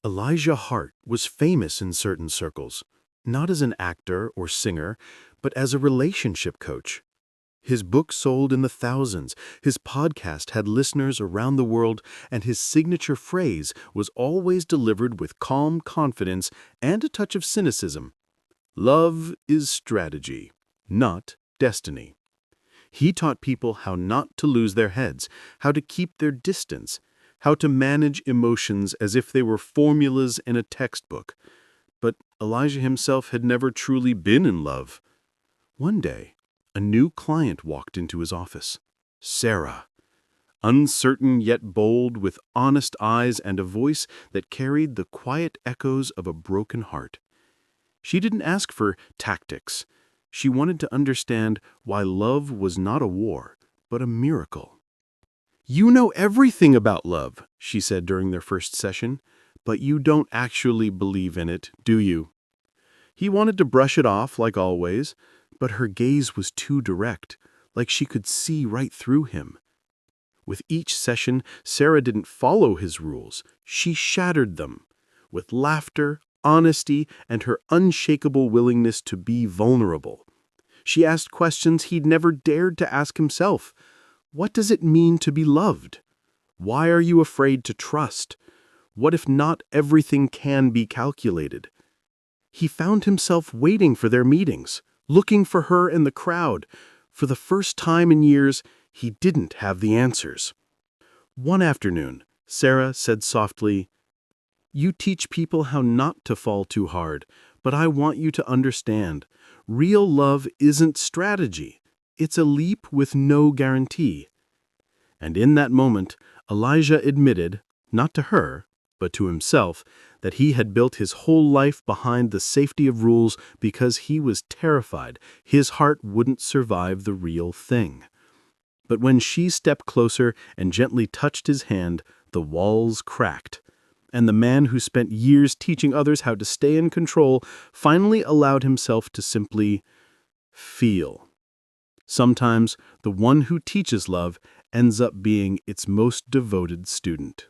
Elijah Hart was famous in certain circles, not as an actor or singer, but as a relationship coach. His book sold in the thousands, his podcast had listeners around the world, and his signature phrase was always delivered with calm confidence and a touch of cynicism. Love is strategy, not destiny. He taught people how not to lose their heads, how to keep their distance, how to manage emotions as if they were formulas in a textbook. But Elijah himself had never truly been in love. One day, a new client walked into his office. Sarah. Uncertain yet bold, with honest eyes and a voice that carried the quiet echoes of a broken heart. She didn't ask for tactics. She wanted to understand why love was not a war, but a miracle. "You know everything about love," she said during their first session, "but you don't actually believe in it, do you?" He wanted to brush it off like always, but her gaze was too direct, like she could see right through him. With each session, Sarah didn't follow his rules. She shattered them. With laughter, honesty, and her unshakable willingness to be vulnerable. She asked questions he'd never dared to ask himself. What does it mean to be loved? Why are you afraid to trust? What if not everything can be calculated? He found himself waiting for their meetings, looking for her in the crowd. For the first time in years, he didn't have the answers. One afternoon, Sarah said softly, "You teach people how not to fall too hard, but I want you to understand, real love isn't strategy. It's a leap with no guarantee." And in that moment, Elijah admitted, not to her, but to himself, that he had built his whole life behind the safety of rules because he was terrified his heart wouldn't survive the real thing. But when she stepped closer and gently touched his hand, the walls cracked. And the man who spent years teaching others how to stay in control finally allowed himself to simply feel. Sometimes the one who teaches love ends up being its most devoted student.